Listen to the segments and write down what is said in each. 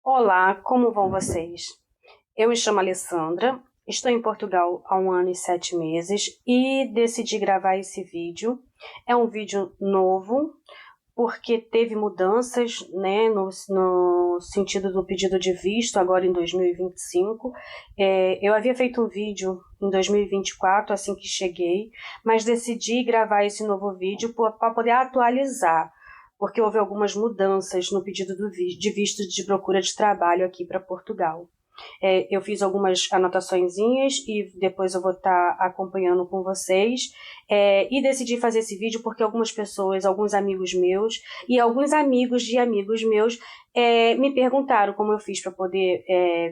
Olá, como vão vocês? Eu me chamo Alessandra, estou em Portugal há 1 ano e 7 meses e decidi gravar esse vídeo. É um vídeo novo, porque teve mudanças, né, no sentido do pedido de visto, agora em 2025. Eu havia feito um vídeo em 2024, assim que cheguei, mas decidi gravar esse novo vídeo para poder atualizar, porque houve algumas mudanças no pedido de visto de procura de trabalho aqui para Portugal. Eu fiz algumas anotaçõezinhas e depois eu vou estar acompanhando com vocês. E decidi fazer esse vídeo porque algumas pessoas, alguns amigos meus e alguns amigos de amigos meus me perguntaram como eu fiz para poder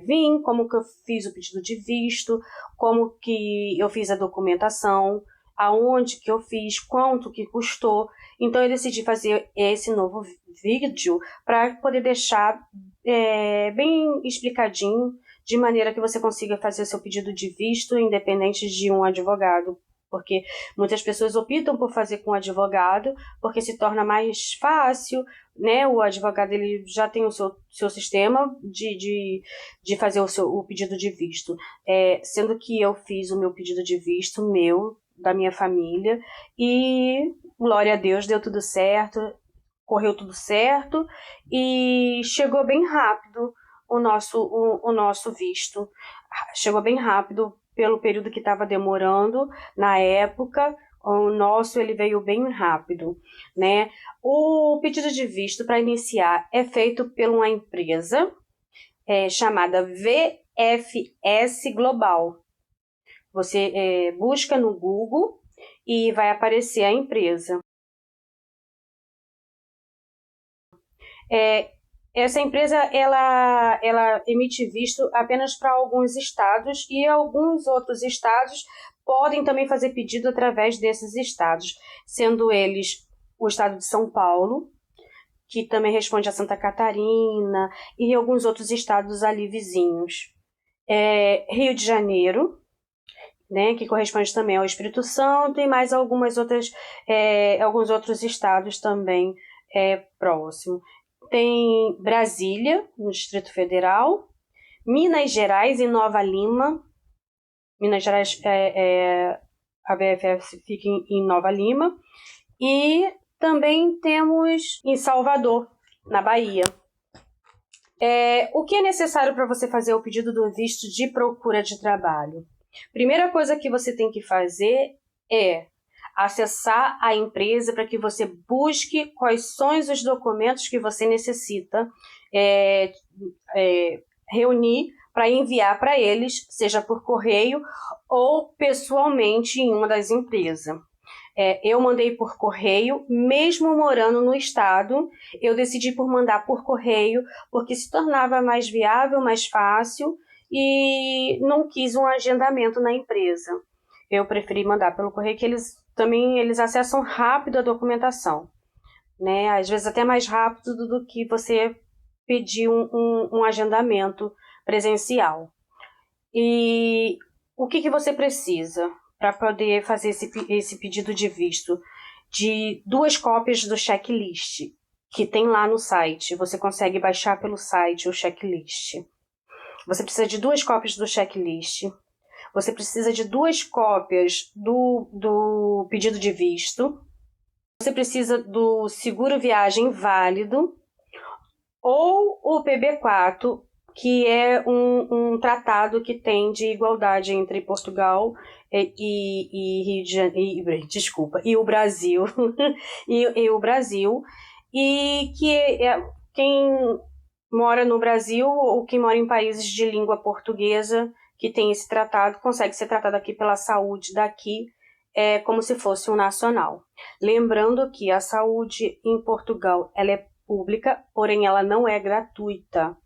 vir, como que eu fiz o pedido de visto, como que eu fiz a documentação, aonde que eu fiz, quanto que custou. Então eu decidi fazer esse novo vídeo para poder deixar bem explicadinho, de maneira que você consiga fazer seu pedido de visto independente de um advogado, porque muitas pessoas optam por fazer com advogado, porque se torna mais fácil, né? O advogado ele já tem o seu sistema de fazer o pedido de visto, sendo que eu fiz o meu pedido de visto, da minha família, e glória a Deus, deu tudo certo, correu tudo certo e chegou bem rápido o nosso visto. Chegou bem rápido pelo período que estava demorando na época. O nosso ele veio bem rápido, né? O pedido de visto para iniciar é feito por uma empresa chamada VFS Global. Você busca no Google e vai aparecer a empresa. Essa empresa ela emite visto apenas para alguns estados e alguns outros estados podem também fazer pedido através desses estados, sendo eles o estado de São Paulo, que também responde a Santa Catarina e alguns outros estados ali vizinhos. Rio de Janeiro, né, que corresponde também ao Espírito Santo e mais alguns outros estados também próximo. Tem Brasília, no Distrito Federal, Minas Gerais e Nova Lima. Minas Gerais, a VFS fica em Nova Lima. E também temos em Salvador, na Bahia. O que é necessário para você fazer o pedido do visto de procura de trabalho? Primeira coisa que você tem que fazer é acessar a empresa para que você busque quais são os documentos que você necessita reunir para enviar para eles, seja por correio ou pessoalmente em uma das empresas. Eu mandei por correio, mesmo morando no estado, eu decidi por mandar por correio, porque se tornava mais viável, mais fácil, e não quis um agendamento na empresa. Eu preferi mandar pelo correio, que eles acessam rápido a documentação, né? Às vezes até mais rápido do que você pedir um agendamento presencial. E o que você precisa para poder fazer esse pedido de visto? De 2 cópias do checklist que tem lá no site. Você consegue baixar pelo site o checklist. Você precisa de 2 cópias do checklist. Você precisa de 2 cópias do pedido de visto. Você precisa do seguro viagem válido ou o PB4, que é um tratado que tem de igualdade entre Portugal e Rio de Janeiro, e o Brasil, e o Brasil, e que quem mora no Brasil ou quem mora em países de língua portuguesa que tem esse tratado consegue ser tratado aqui pela saúde daqui, como se fosse um nacional. Lembrando que a saúde em Portugal ela é pública, porém ela não é gratuita.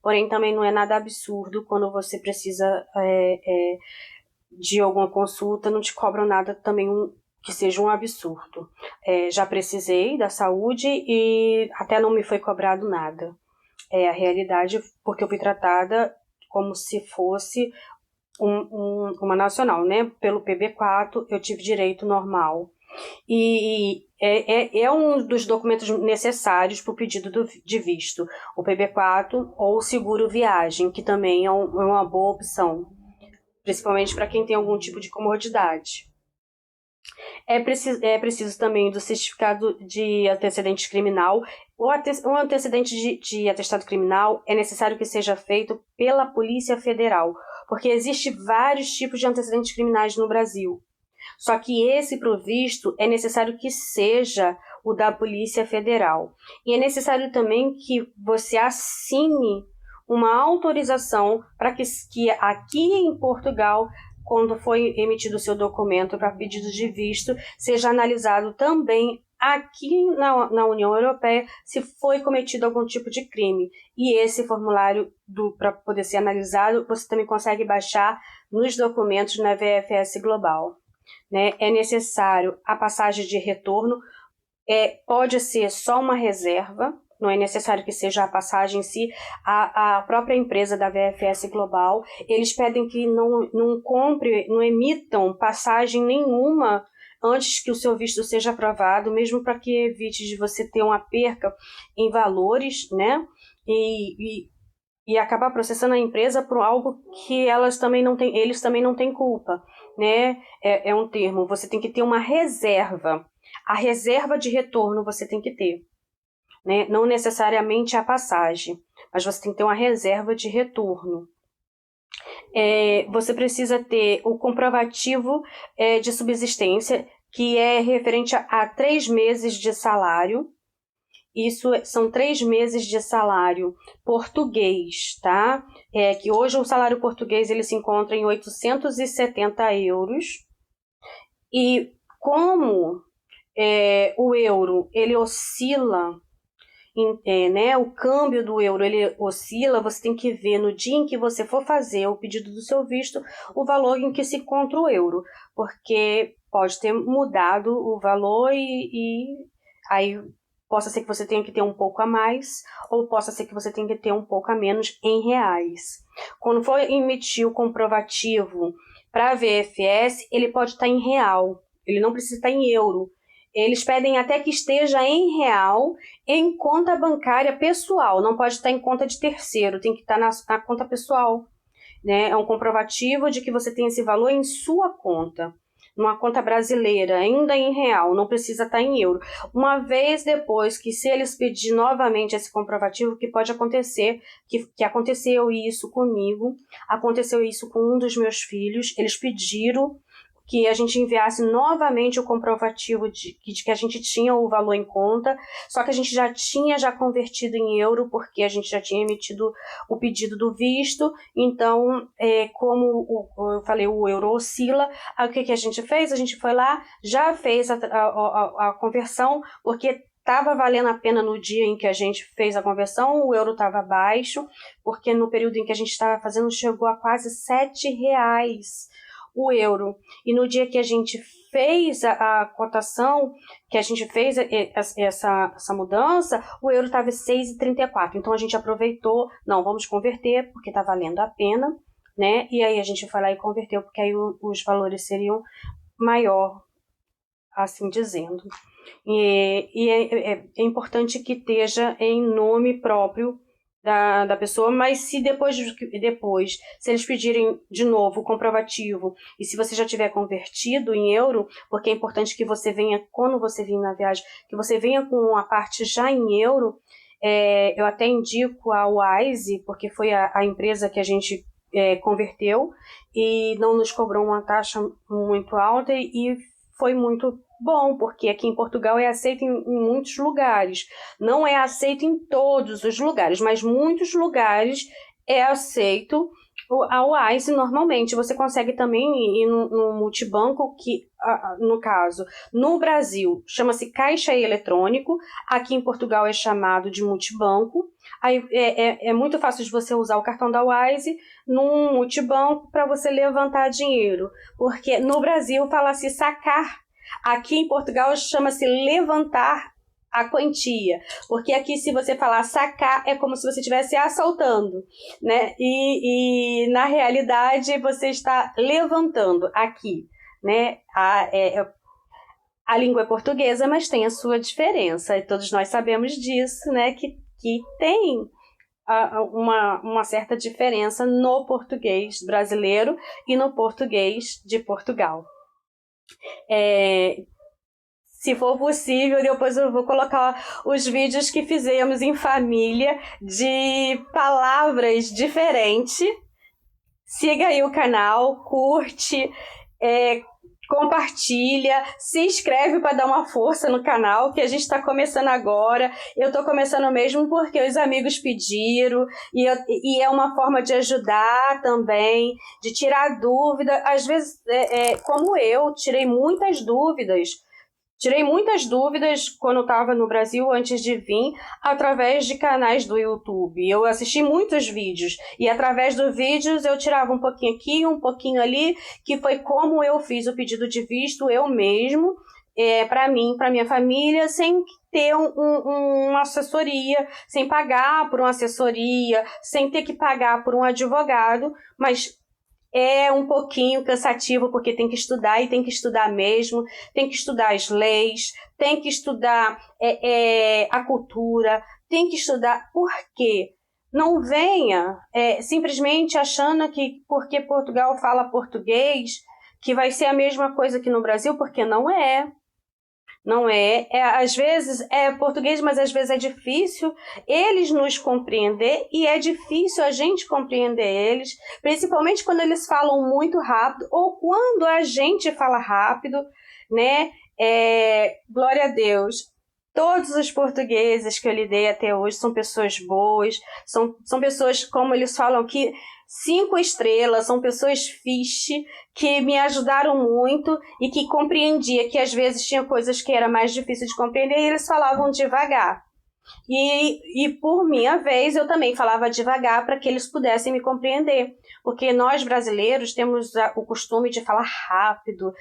Porém, também não é nada absurdo quando você precisa de alguma consulta, não te cobram nada também que seja um absurdo. Já precisei da saúde e até não me foi cobrado nada. É a realidade, porque eu fui tratada como se fosse uma nacional, né? Pelo PB4 eu tive direito normal. E é um dos documentos necessários para o pedido de visto, o PB4 ou o seguro viagem, que também é uma boa opção, principalmente para quem tem algum tipo de comodidade. É preciso também do certificado de antecedente criminal. O antecedente de atestado criminal é necessário que seja feito pela Polícia Federal, porque existem vários tipos de antecedentes criminais no Brasil. Só que esse, pro visto, é necessário que seja o da Polícia Federal. E é necessário também que você assine uma autorização para que aqui em Portugal, quando foi emitido o seu documento para pedido de visto, seja analisado também aqui na União Europeia se foi cometido algum tipo de crime. E esse formulário, para poder ser analisado, você também consegue baixar nos documentos na VFS Global. Né? É necessário a passagem de retorno, pode ser só uma reserva, não é necessário que seja a passagem em si. A própria empresa da VFS Global, eles pedem que não emitam passagem nenhuma antes que o seu visto seja aprovado, mesmo para que evite de você ter uma perca em valores, né? E acabar processando a empresa por algo que eles também não têm culpa, né? É um termo, você tem que ter uma reserva. A reserva de retorno você tem que ter, né? Não necessariamente a passagem, mas você tem que ter uma reserva de retorno. Você precisa ter o comprovativo de subsistência, que é referente a 3 meses de salário. Isso são 3 meses de salário português, tá? Que hoje o salário português ele se encontra em 870 euros. E como o euro ele oscila, né, o câmbio do euro ele oscila, você tem que ver no dia em que você for fazer o pedido do seu visto o valor em que se encontra o euro, porque pode ter mudado o valor e aí possa ser que você tenha que ter um pouco a mais, ou possa ser que você tenha que ter um pouco a menos em reais. Quando for emitir o comprovativo para a VFS, ele pode estar em real, ele não precisa estar em euro. Eles pedem até que esteja em real, em conta bancária pessoal, não pode estar em conta de terceiro, tem que estar na conta pessoal. Né? É um comprovativo de que você tem esse valor em sua conta. Numa conta brasileira, ainda em real, não precisa estar em euro. Uma vez depois que, se eles pedirem novamente esse comprovativo, que pode acontecer, que aconteceu isso comigo, aconteceu isso com um dos meus filhos, eles pediram que a gente enviasse novamente o comprovativo de que a gente tinha o valor em conta, só que a gente já tinha convertido em euro, porque a gente já tinha emitido o pedido do visto. Então, como eu falei, o euro oscila, aí o que a gente fez? A gente foi lá, já fez a conversão, porque estava valendo a pena no dia em que a gente fez a conversão, o euro estava baixo, porque no período em que a gente estava fazendo chegou a quase R$7 o euro. E no dia que a gente fez a cotação, que a gente fez essa mudança, o euro estava 6,34. Então a gente aproveitou, não, vamos converter, porque está valendo a pena, né? E aí a gente foi lá e converteu, porque aí os valores seriam maior, assim dizendo. E é importante que esteja em nome próprio da pessoa, mas se depois, se eles pedirem de novo o comprovativo, e se você já tiver convertido em euro, porque é importante que você venha, quando você vir na viagem, que você venha com a parte já em euro. Eu até indico a Wise, porque foi a empresa que a gente converteu, e não nos cobrou uma taxa muito alta, e foi muito bom, porque aqui em Portugal é aceito em muitos lugares. Não é aceito em todos os lugares, mas muitos lugares é aceito a Wise normalmente. Você consegue também ir no multibanco, que no caso, no Brasil chama-se caixa eletrônico, aqui em Portugal é chamado de multibanco. Aí é muito fácil de você usar o cartão da Wise num multibanco para você levantar dinheiro, porque no Brasil fala-se sacar. Aqui em Portugal chama-se levantar a quantia, porque aqui, se você falar sacar, é como se você estivesse assaltando, né? E na realidade você está levantando aqui, né? A língua é portuguesa, mas tem a sua diferença, e todos nós sabemos disso, né? Que tem uma certa diferença no português brasileiro e no português de Portugal. Se for possível, depois eu vou colocar os vídeos que fizemos em família de palavras diferentes. Siga aí o canal, curte, compartilha, se inscreve para dar uma força no canal, que a gente está começando agora. Eu estou começando mesmo porque os amigos pediram, e é uma forma de ajudar também, de tirar dúvida. Às vezes, como eu, tirei muitas dúvidas quando eu estava no Brasil, antes de vir, através de canais do YouTube. Eu assisti muitos vídeos, e através dos vídeos eu tirava um pouquinho aqui, um pouquinho ali, que foi como eu fiz o pedido de visto, eu mesmo, para mim, para minha família, sem ter uma assessoria, sem pagar por uma assessoria, sem ter que pagar por um advogado, mas é um pouquinho cansativo, porque tem que estudar, e tem que estudar mesmo, tem que estudar as leis, tem que estudar a cultura, tem que estudar por quê. Não venha simplesmente achando que porque Portugal fala português, que vai ser a mesma coisa que no Brasil, porque não é. Não é. Às vezes é português, mas às vezes é difícil eles nos compreender, e é difícil a gente compreender eles, principalmente quando eles falam muito rápido ou quando a gente fala rápido, né? Glória a Deus. Todos os portugueses que eu lidei até hoje são pessoas boas, são pessoas, como eles falam aqui, 5 estrelas, são pessoas fish, que me ajudaram muito e que compreendia que às vezes tinha coisas que era mais difícil de compreender, e eles falavam devagar. E por minha vez, eu também falava devagar para que eles pudessem me compreender. Porque nós brasileiros temos o costume de falar rápido,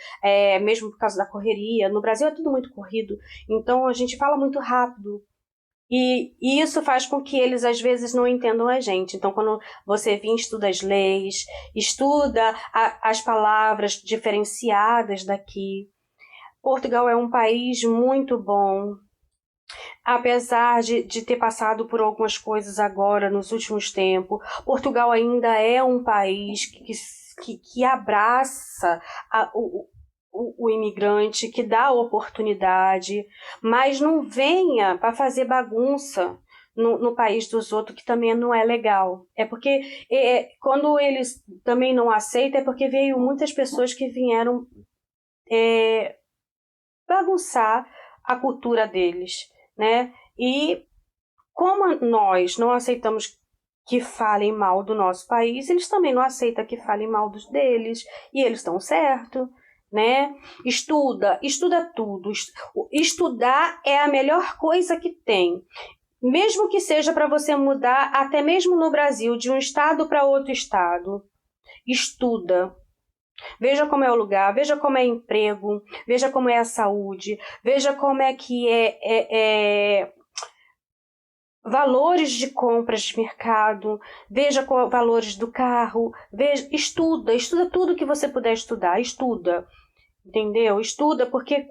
mesmo por causa da correria. No Brasil é tudo muito corrido, então a gente fala muito rápido. E isso faz com que eles, às vezes, não entendam a gente. Então, quando você vem, estuda as leis, estuda as palavras diferenciadas daqui. Portugal é um país muito bom. Apesar de ter passado por algumas coisas agora, nos últimos tempos, Portugal ainda é um país que abraça o imigrante, que dá oportunidade, mas não venha para fazer bagunça no país dos outros, que também não é legal. É porque quando eles também não aceitam, é porque veio muitas pessoas que vieram bagunçar a cultura deles, né? E como nós não aceitamos que falem mal do nosso país, eles também não aceitam que falem mal dos deles, e eles estão certos, né? Estuda tudo. Estudar é a melhor coisa que tem. Mesmo que seja para você mudar, até mesmo no Brasil, de um estado para outro estado, estuda. Veja como é o lugar, veja como é emprego, veja como é a saúde, veja como é que valores de compras de mercado, veja valores do carro, estuda tudo que você puder estudar, estuda, entendeu? Estuda, porque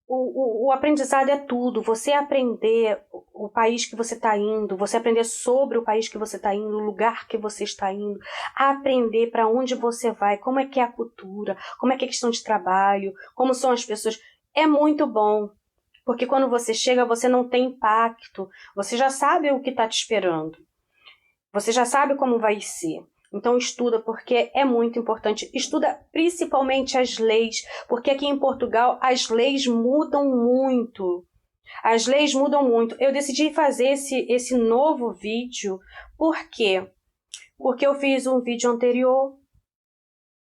o aprendizado é tudo. Você aprender o país que você está indo, você aprender sobre o país que você está indo, o lugar que você está indo, aprender para onde você vai, como é que é a cultura, como é que é a questão de trabalho, como são as pessoas, é muito bom. Porque quando você chega, você não tem impacto, você já sabe o que está te esperando, você já sabe como vai ser. Então estuda, porque é muito importante. Estuda principalmente as leis, porque aqui em Portugal as leis mudam muito. As leis mudam muito. Eu decidi fazer esse novo vídeo, por quê? Porque eu fiz um vídeo anterior,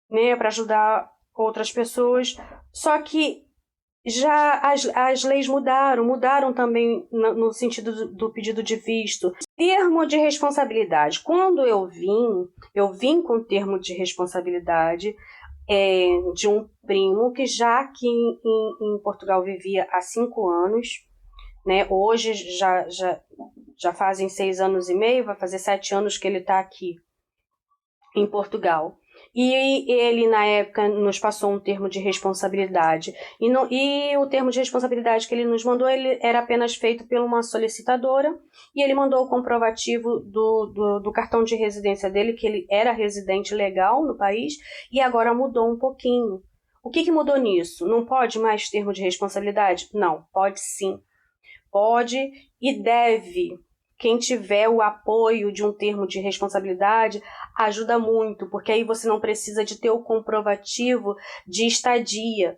né, para ajudar outras pessoas, só que já as leis mudaram também no sentido do pedido de visto. Termo de responsabilidade. Quando eu vim com termo de responsabilidade de um primo que já aqui em Portugal vivia há 5 anos, né? Hoje já fazem 6 anos e meio, vai fazer 7 anos que ele está aqui em Portugal. E ele, na época, nos passou um termo de responsabilidade. E o termo de responsabilidade que ele nos mandou, ele era apenas feito por uma solicitadora, e ele mandou o comprovativo do cartão de residência dele, que ele era residente legal no país, e agora mudou um pouquinho. O que mudou nisso? Não pode mais termo de responsabilidade? Não, pode sim. Pode e deve. Quem tiver o apoio de um termo de responsabilidade ajuda muito, porque aí você não precisa de ter o comprovativo de estadia.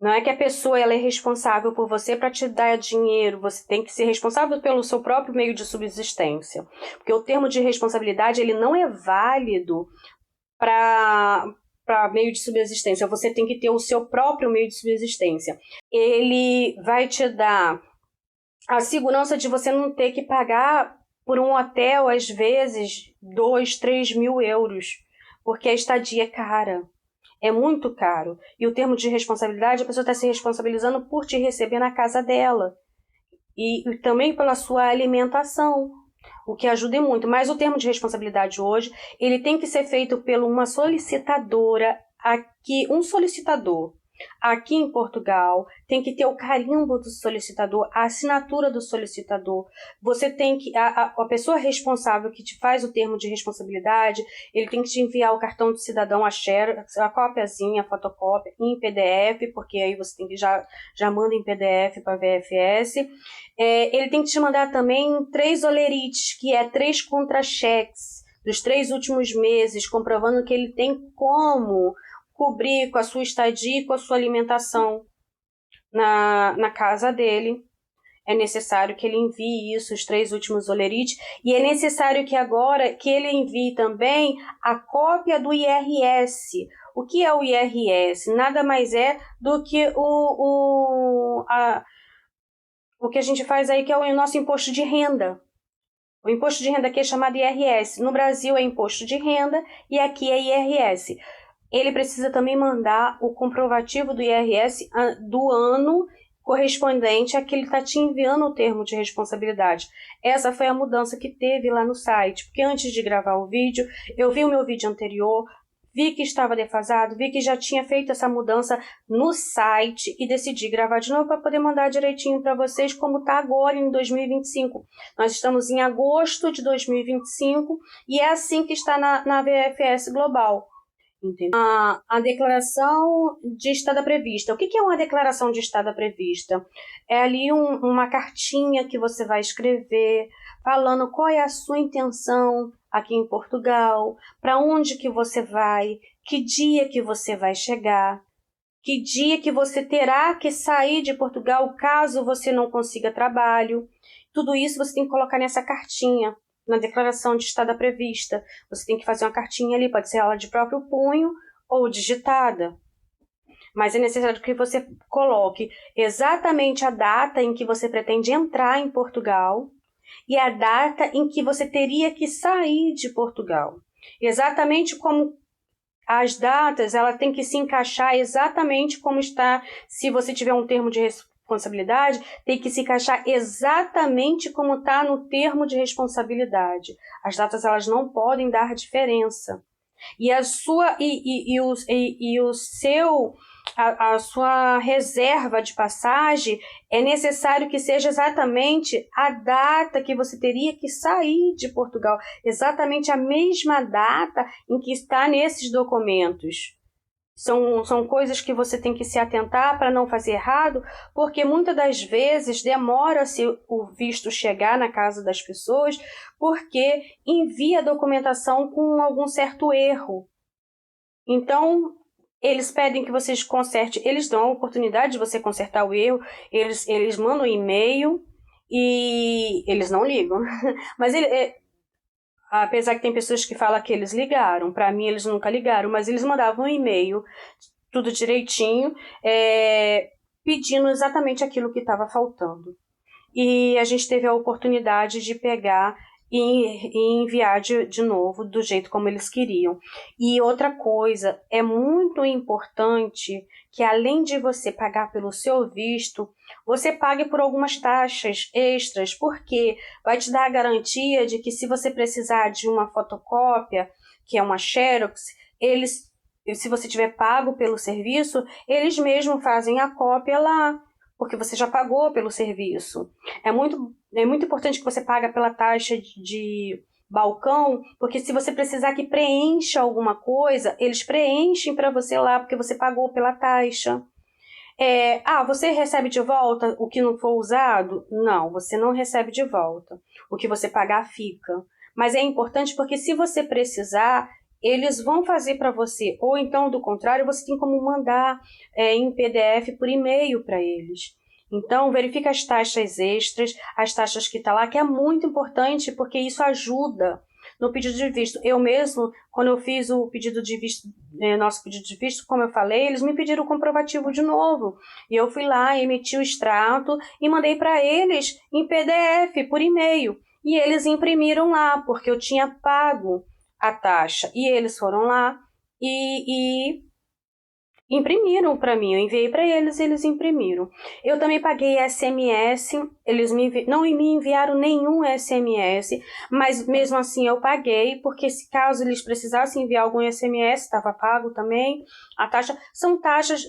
Não é que a pessoa ela é responsável por você para te dar dinheiro, você tem que ser responsável pelo seu próprio meio de subsistência. Porque o termo de responsabilidade ele não é válido para meio de subsistência, você tem que ter o seu próprio meio de subsistência. Ele vai te dar a segurança de você não ter que pagar por um hotel, às vezes, 2, 3 mil euros, porque a estadia é cara. É muito caro. E o termo de responsabilidade, a pessoa está se responsabilizando por te receber na casa dela. E também pela sua alimentação, o que ajuda muito. Mas o termo de responsabilidade hoje, ele tem que ser feito por uma solicitadora, um solicitador. Aqui em Portugal, tem que ter o carimbo do solicitador, a assinatura do solicitador. Você tem que, a pessoa responsável que te faz o termo de responsabilidade, ele tem que te enviar o cartão de cidadão, a cópiazinha, a fotocópia, em PDF, porque aí você tem que já manda em PDF para a VFS. Ele tem que te mandar também 3 olerites, que é 3 contra-cheques dos 3 últimos meses, comprovando que ele tem como cobrir com a sua estadia e com a sua alimentação na casa dele. É necessário que ele envie isso, os 3 últimos olerites, e é necessário que agora que ele envie também a cópia do IRS. O que é o IRS? Nada mais é do que o que a gente faz aí, que é o nosso imposto de renda. O imposto de renda aqui é chamado IRS. No Brasil é imposto de renda e aqui é IRS. Ele precisa também mandar o comprovativo do IRS do ano correspondente a que ele está te enviando o termo de responsabilidade. Essa foi a mudança que teve lá no site, porque antes de gravar o vídeo, eu vi o meu vídeo anterior, vi que estava defasado, vi que já tinha feito essa mudança no site e decidi gravar de novo para poder mandar direitinho para vocês como está agora em 2025. Nós estamos em agosto de 2025 e é assim que está na VFS Global. A declaração de estada prevista. O que é uma declaração de estada prevista? É ali uma cartinha que você vai escrever falando qual é a sua intenção aqui em Portugal, para onde que você vai, que dia que você vai chegar, que dia que você terá que sair de Portugal caso você não consiga trabalho. Tudo isso você tem que colocar nessa cartinha. Na declaração de estada prevista, você tem que fazer uma cartinha ali, pode ser ela de próprio punho ou digitada. Mas é necessário que você coloque exatamente a data em que você pretende entrar em Portugal e a data em que você teria que sair de Portugal. Exatamente como as datas, ela tem que se encaixar exatamente como está, se você tiver um termo de responsabilidade, tem que se encaixar exatamente como está no termo de responsabilidade. As datas elas não podem dar diferença. E a sua a sua reserva de passagem é necessário que seja exatamente a data que você teria que sair de Portugal, exatamente a mesma data em que está nesses documentos. São coisas que você tem que se atentar para não fazer errado, porque muitas das vezes demora-se o visto chegar na casa das pessoas, porque envia a documentação com algum certo erro. Então, eles pedem que vocês consertem, eles dão a oportunidade de você consertar o erro, eles mandam um e-mail e eles não ligam. Mas apesar que tem pessoas que falam que eles ligaram, para mim eles nunca ligaram, mas eles mandavam um e-mail, tudo direitinho, pedindo exatamente aquilo que estava faltando. E a gente teve a oportunidade de pegar e enviar de novo do jeito como eles queriam. E outra coisa, é muito importante que além de você pagar pelo seu visto, você pague por algumas taxas extras, porque vai te dar a garantia de que se você precisar de uma fotocópia, que é uma Xerox, eles, se você tiver pago pelo serviço, eles mesmos fazem a cópia lá, porque você já pagou pelo serviço. É muito importante que você pague pela taxa de balcão, porque se você precisar que preencha alguma coisa, eles preenchem para você lá, porque você pagou pela taxa. Você recebe de volta o que não for usado? Não, você não recebe de volta. O que você pagar fica. Mas é importante porque se você precisar, eles vão fazer para você. Ou então, do contrário, você tem como mandar em PDF por e-mail para eles. Então, verifica as taxas extras, as taxas que está lá, que é muito importante porque isso ajuda no pedido de visto. Eu mesmo, quando eu fiz o pedido de visto, nosso pedido de visto, como eu falei, eles me pediram o comprovativo de novo. E eu fui lá, emiti o extrato e mandei para eles em PDF, por e-mail. E eles imprimiram lá, porque eu tinha pago a taxa. E eles foram lá e imprimiram para mim, eu enviei para eles e eles imprimiram. Eu também paguei SMS, eles não me enviaram nenhum SMS, mas mesmo assim eu paguei, porque se caso eles precisassem enviar algum SMS, estava pago também. A taxa, são taxas,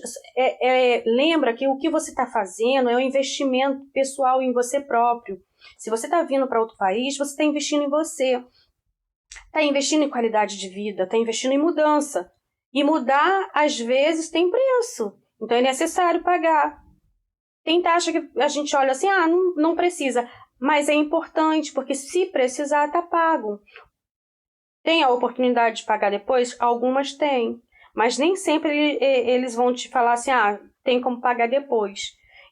lembra que o que você está fazendo é um investimento pessoal em você próprio. Se você está vindo para outro país, você está investindo em você, está investindo em qualidade de vida, está investindo em mudança. E mudar, às vezes, tem preço. Então, é necessário pagar. Tem taxa que a gente olha assim, não precisa. Mas é importante, porque se precisar, está pago. Tem a oportunidade de pagar depois? Algumas têm. Mas nem sempre eles vão te falar assim, tem como pagar depois.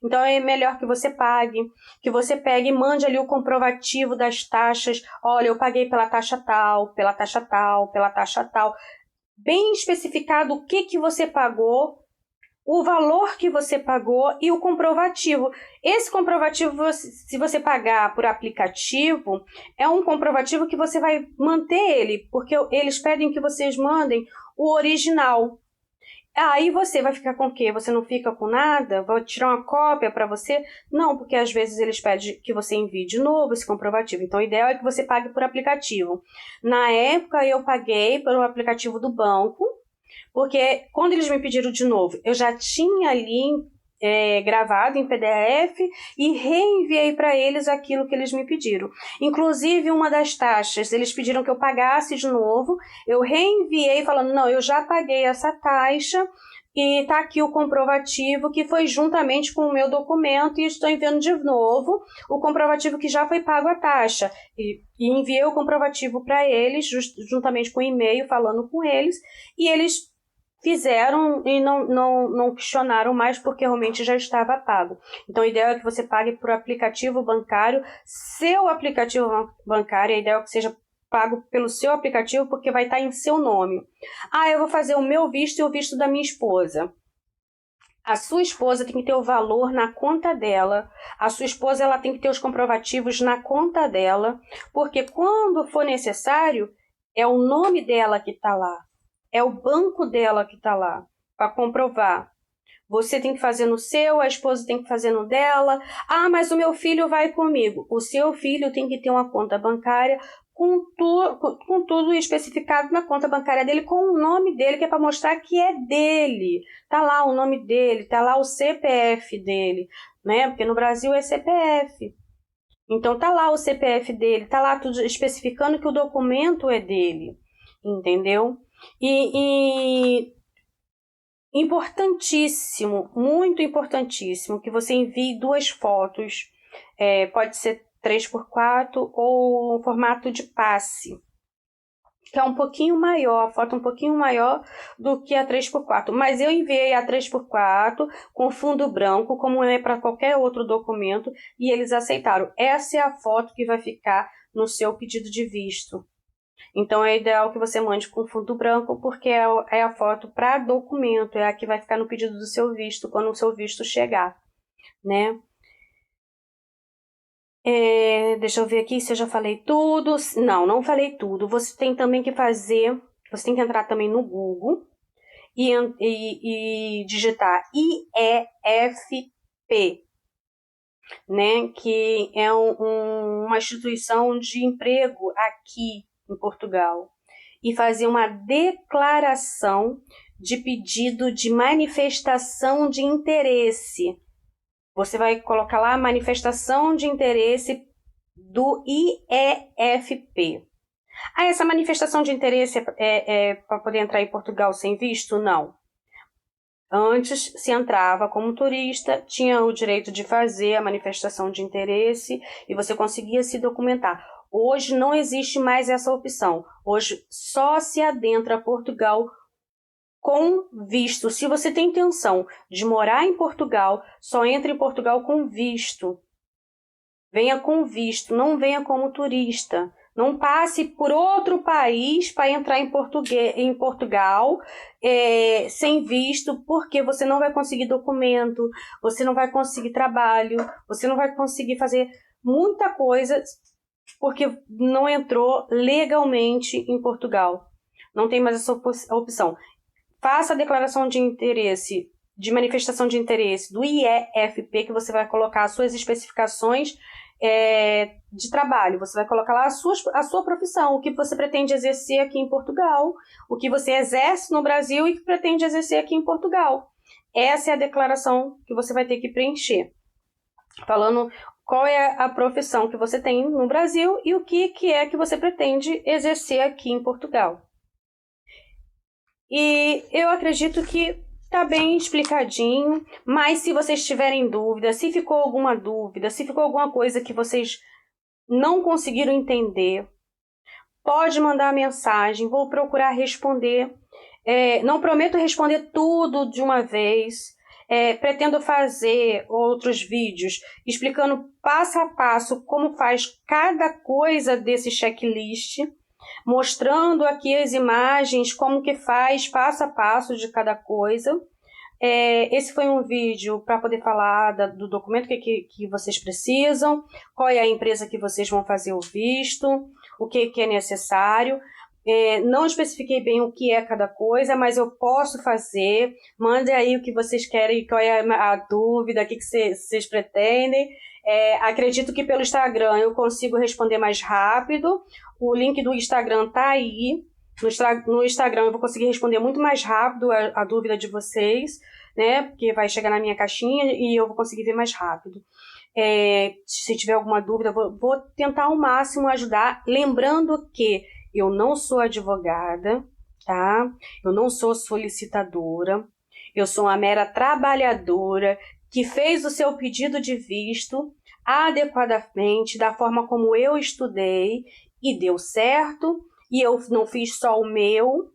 Então, é melhor que você pague, que você pegue e mande ali o comprovativo das taxas. Olha, eu paguei pela taxa tal, pela taxa tal, pela taxa tal. Bem especificado o que você pagou, o valor que você pagou e o comprovativo. Esse comprovativo, se você pagar por aplicativo, é um comprovativo que você vai manter ele, porque eles pedem que vocês mandem o original. Aí você vai ficar com o quê? Você não fica com nada? Vou tirar uma cópia para você? Não, porque às vezes eles pedem que você envie de novo esse comprovativo. Então, o ideal é que você pague por aplicativo. Na época, eu paguei pelo aplicativo do banco, porque quando eles me pediram de novo, eu já tinha ali gravado em PDF e reenviei para eles aquilo que eles me pediram. Inclusive, uma das taxas, eles pediram que eu pagasse de novo, eu reenviei falando, não, eu já paguei essa taxa e está aqui o comprovativo que foi juntamente com o meu documento e estou enviando de novo o comprovativo que já foi pago a taxa. E enviei o comprovativo para eles, juntamente com o e-mail falando com eles, e eles fizeram e não questionaram mais porque realmente já estava pago. Então, a ideia é que você pague por aplicativo bancário. Seu aplicativo bancário, a ideia é que seja pago pelo seu aplicativo porque vai estar em seu nome. Eu vou fazer o meu visto e o visto da minha esposa. A sua esposa tem que ter o valor na conta dela. A sua esposa ela tem que ter os comprovativos na conta dela, porque quando for necessário, é o nome dela que está lá. É o banco dela que está lá para comprovar. Você tem que fazer no seu, a esposa tem que fazer no dela. Mas o meu filho vai comigo. O seu filho tem que ter uma conta bancária com tudo especificado na conta bancária dele, com o nome dele, que é para mostrar que é dele. Tá lá o nome dele, tá lá o CPF dele, né? Porque no Brasil é CPF. Então tá lá o CPF dele, tá lá tudo especificando que o documento é dele, entendeu? E importantíssimo, muito importantíssimo, que você envie 2 fotos, pode ser 3x4 ou formato de passe, que é um pouquinho maior, a foto é um pouquinho maior do que a 3x4, mas eu enviei a 3x4 com fundo branco, como é para qualquer outro documento, e eles aceitaram. Essa é a foto que vai ficar no seu pedido de visto. Então, é ideal que você mande com fundo branco, porque é a foto para documento, é a que vai ficar no pedido do seu visto, quando o seu visto chegar, né? Deixa eu ver aqui se eu já falei tudo. Não falei tudo. Você tem também que você tem que entrar também no Google e digitar IEFP, né? Que é uma instituição de emprego aqui em Portugal. e fazer uma declaração de pedido de manifestação de interesse. Você vai colocar lá manifestação de interesse do IEFP. Essa manifestação de interesse é para poder entrar em Portugal sem visto? Não. Antes, se entrava como turista, tinha o direito de fazer a manifestação de interesse e você conseguia se documentar. Hoje não existe mais essa opção. Hoje só se adentra Portugal com visto. Se você tem intenção de morar em Portugal, só entra em Portugal com visto. Venha com visto, não venha como turista. Não passe por outro país para entrar em Portugal sem visto, porque você não vai conseguir documento, você não vai conseguir trabalho, você não vai conseguir fazer muita coisa porque não entrou legalmente em Portugal. Não tem mais essa opção. Faça a declaração de interesse, de manifestação de interesse do IEFP, que você vai colocar as suas especificações de trabalho. Você vai colocar lá a sua profissão, o que você pretende exercer aqui em Portugal, o que você exerce no Brasil e que pretende exercer aqui em Portugal. Essa é a declaração que você vai ter que preencher, falando qual é a profissão que você tem no Brasil e o que é que você pretende exercer aqui em Portugal. E eu acredito que está bem explicadinho, mas se vocês tiverem dúvida, se ficou alguma dúvida, se ficou alguma coisa que vocês não conseguiram entender, pode mandar mensagem, vou procurar responder. Não prometo responder tudo de uma vez, pretendo fazer outros vídeos explicando passo a passo como faz cada coisa desse checklist, mostrando aqui as imagens, como que faz passo a passo de cada coisa. Esse foi um vídeo para poder falar do documento que vocês precisam, qual é a empresa que vocês vão fazer o visto, o que é necessário. Não especifiquei bem o que é cada coisa, mas eu posso fazer. Mandem aí o que vocês querem, qual é a dúvida, o que vocês pretendem. Acredito que pelo Instagram eu consigo responder mais rápido. O link do Instagram está aí. No Instagram eu vou conseguir responder muito mais rápido a dúvida de vocês, né? Porque vai chegar na minha caixinha e eu vou conseguir ver mais rápido. Se tiver alguma dúvida, vou tentar ao máximo ajudar. Lembrando que eu não sou advogada, tá? Eu não sou solicitadora. Eu sou uma mera trabalhadora que fez o seu pedido de visto adequadamente, da forma como eu estudei, e deu certo. E eu não fiz só o meu,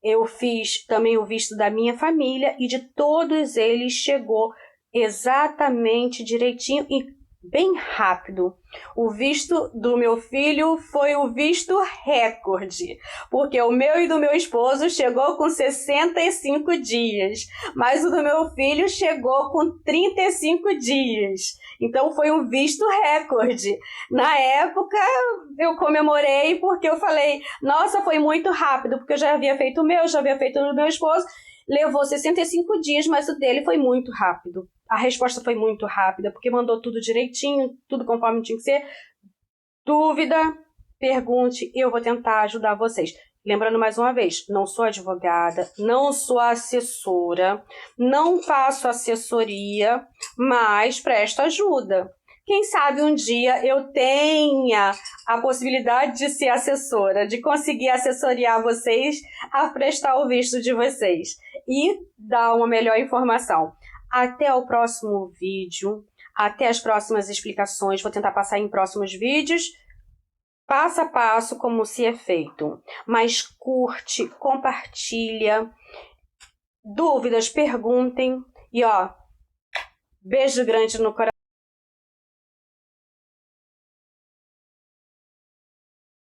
eu fiz também o visto da minha família, e de todos eles chegou exatamente direitinho e bem rápido. O visto do meu filho foi o visto recorde, porque o meu e do meu esposo chegou com 65 dias, mas o do meu filho chegou com 35 dias. Então foi um visto recorde. Na época eu comemorei porque eu falei, nossa, foi muito rápido, porque eu já havia feito o meu, já havia feito o do meu esposo. Levou 65 dias, mas o dele foi muito rápido. A resposta foi muito rápida, porque mandou tudo direitinho, tudo conforme tinha que ser. Dúvida, pergunte, eu vou tentar ajudar vocês. Lembrando mais uma vez, não sou advogada, não sou assessora, não faço assessoria, mas presto ajuda. Quem sabe um dia eu tenha a possibilidade de ser assessora, de conseguir assessoriar vocês a prestar o visto de vocês e dar uma melhor informação. Até o próximo vídeo, até as próximas explicações, vou tentar passar em próximos vídeos, passo a passo como se é feito. Mas curte, compartilha, dúvidas, perguntem e beijo grande no coração.